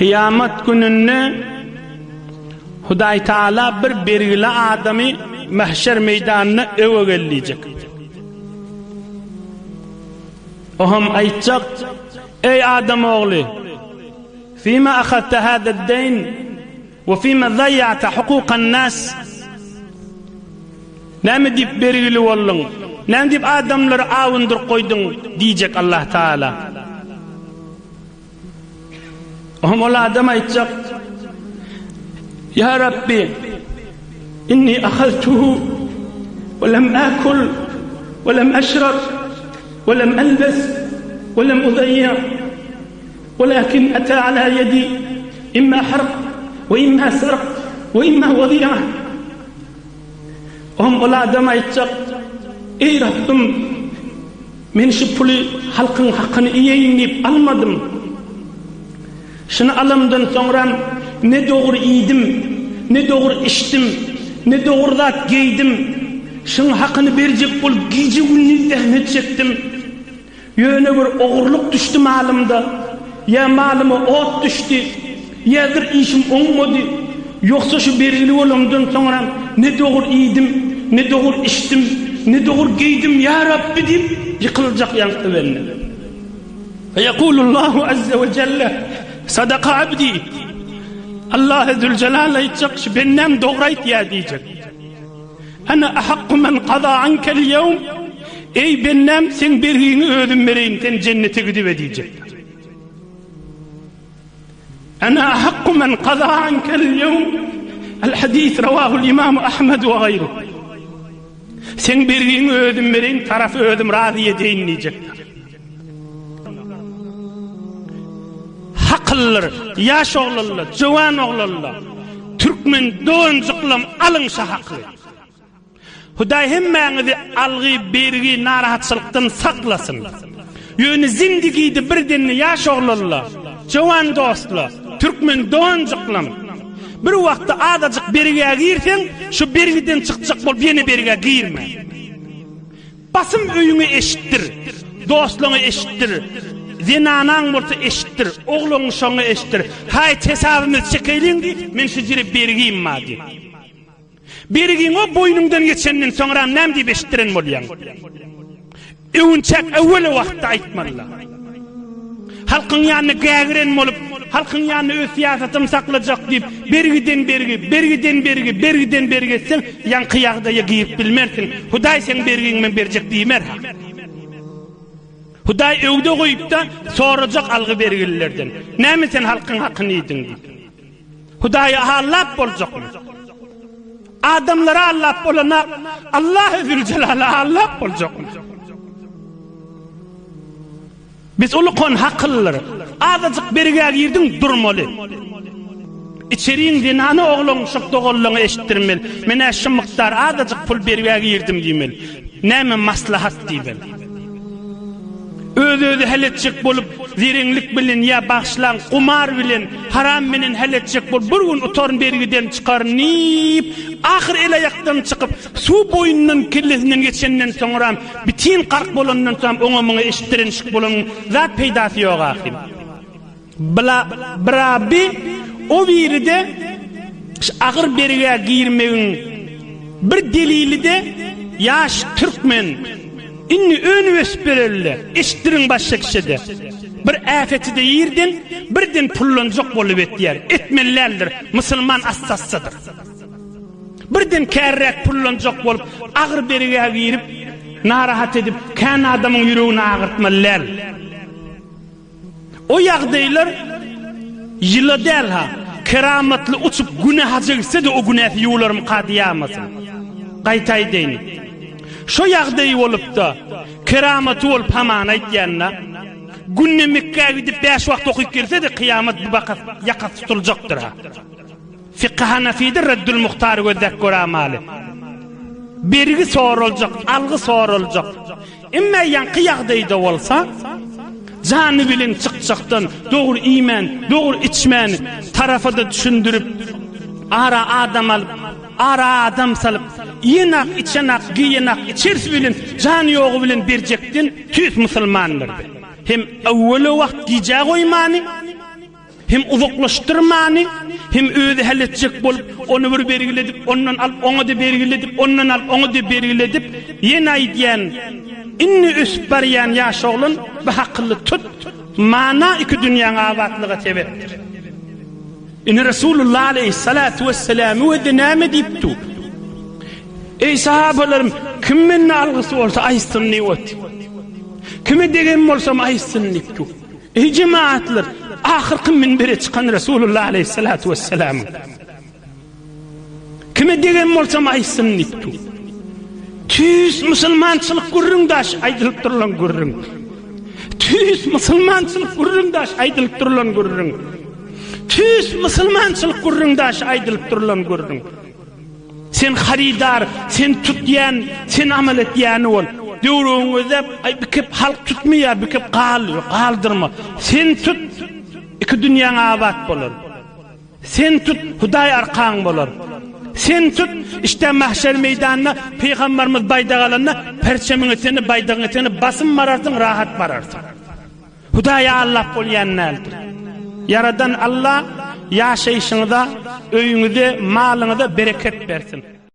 Kıyamet gününde Huday Taala bir belgili adamı mahşer meydanına evveleyecek. Ohum aytacak: ey Adam oğlu, fîme ahadte hâded-deyn ve fîme zayya'te hukukan nas. Näme dip belgili boldun? Näme dip adamları avundur koydun diyecek Allah Taala. Ohum ol adam aytacak: ya Rabbi, inni akhadtuhu ve lem akul ve lem ashrab ve lem albas ve lem udayya walakin ata ala yedi imma harq ve imma sarq ve imma vadi'a. Ohum ol adam aytacak: ey Rabbim, men şu pulu halkın hakkını iyeyinip almadım. Şunu alımdan sonra ne doğru yedim, ne doğru içtim, ne doğru da giydim. Şunun hakkını verecek bol gece günü zahmet çektim. Yöne bir oğurluk düştü malımda. Ya malıma ot düştü, ya bir işim olmadı. Yoksa şu belgili olumdan sonra ne doğru yedim, ne doğru içtim, ne doğru giydim ya Rabbi deyip yıkılacak yankı benimle. Ve yekulullahu azze ve celle: sadaka abdi. Allah Zülcelal'e aytacak: şu bennem doğrayt ya diyecek. Ana ahakku men qada ankel yevm. Ey bennem, sen bergini ödüm vereyin, sen cennete gidip diyecek. Ana ahakku men qada ankel yevm. El hadis ravahu'l İmam Ahmed ve gayru. Sen bergini ödüm vereyin, tarafı ödüm razı edeyin diyecek. Haklılar, yaş oğlanlar, jıvan oğlanlar, Türkmen doğuncuklam alınsa haklı. Huday hemmenizi algı, bergi, narahatçılıktan saklasın. Yönü zindagide birdenli yaş oğlanlar, jıvan dostlar, Türkmen doğuncuklam. Bir vaqtda adacık bergiye girsen, şu bergiden çıkacak bol, beni bergiye girme. Basım öyünü eşittir, dostluğunu eşittir. Zinanan bolsa eşittir, oğlun şonu eşittir. Hay tesavimiz çekeylin di, men şu jiri bergiyim ma di. Bergin o boynundan geçenden sonra nem deyip eşittiren bolyan. Övünçek evveli vaqtda aytmalılar. Halkın yanını gägiren bolup, halkın yanını öz siyasatim saklajak deyip, bergiden bergi etsen, yan kıyaqda giyip bilmersin. Huday sen bergin berjek diýmer ha. Huday övde koyup da soracak algı bergililerden. Näme sen halkın hakkını yedin deyip. Huday'a allap bolacak mı? Adamlara allap bolana Allah Zülcelal'a allap bolacak mı? Biz ulukon hakkılılar. Adacık berger yerdin durmalı. İçeriğin zinanı oğlun şık doğulluğunu eşittirmeli. Mene şu mıqtar adacık pul berger yerdim diymeli. Näme maslahat diybeli. Özü heletçik bolup zirinlik bilin ya başlan kumar bilin haram bilin heletçik bolup bir gün utorun bergiden çıkarnip ahir el ayaktan çıkıp su boyundan kirlisinden geçenden sonra bitin qark bolundan sonra oňa eşittirenşik bolun zat peydasy ýok ahim. Brabi o biride ahir berge girmeğin bir delili de yaş Türkmen inni üniversitelerle iştirin başka kişide bir afeti de yerden birden pullanacak bolup etdiler. Etmelilerdir. Müslüman assasadır. Birden kärrek pullanacak bolup ağır berige girip narahat edip kan adamın yüreğini ağırtmalılar. O ýagdaýlar yıla del ha keramatly uçup günaha jegse de o günah ýuwlarym qadiýamasyn. Gaýtay deyin. Şu ýagdaý bolup da keramat bolup haman aýtýanna günne Mekke'ye gidip 5 wagt okyp gelse de kıyamet bu bakat yakat tutulacaktır ha. Fiqh Hanefi'de Reddül Muhtar gözdek amali. Bergi sorulacak, algı sorulacak. Emme yankı ýagdaýda bolsa canı bilin çıkacaktan doğru iman, doğru içmen tarafı da düşündürüp ara adam alıp ara adam salıp yenak, içenak, giyenak, içerisi bilin canı yoğu bilin berjektin tüs musulmanlardı. Hem evveli vakt giyecek oymani hem uzaklaştırmany, hem özi halletjek bolup, onu bir belgiledip, ondan alıp onu da belgiledip, ondan alıp onu da belgiledip, ýene aýdýan, inni üsberýän ýaşaglyň bu hakly tut, mana iki dünýäň abadlyga sebepdir. Inni Resulullah aleyhissalatu vesselam we näme diýipdi? Ey sahabalarym, kim meni algysy bolsa aýsyn niwet. Kime degen bolsam aýsyn diýipdi. Ey cemaatler, ahirki minbere çıkan Resulullah aleyhissalatu vesselam. Kime degen bolsam aýsyn diýipdi. Tüs musulmançylyk gurrundaş aýdylyp durulan gurrun. Tüs musulmançylyk gurrundaş aýdylyp durulan gurrun. Tüs musulmançylyk gurrundaş aýdylyp durulan gurrun. Sen haridar, sen tutýan, sen amal etýän bol. Döwrüňizde bikip halk tutmaýar, bikip galdyrma. Sen tut, iki dünýäň abad bolar. Sen tut, Hudaý arkaň bolar. Sen tut, işte mahşer meydanına Peygamberimiz baydagalanna perçemiňi seni baydagyňy seni basym mararsın, rahat mararsın. Hudaý Allah bolýannaldyr. Yaradan Allah ýaşaýşyňyza, öýüňize, malyňyza bereket bersin.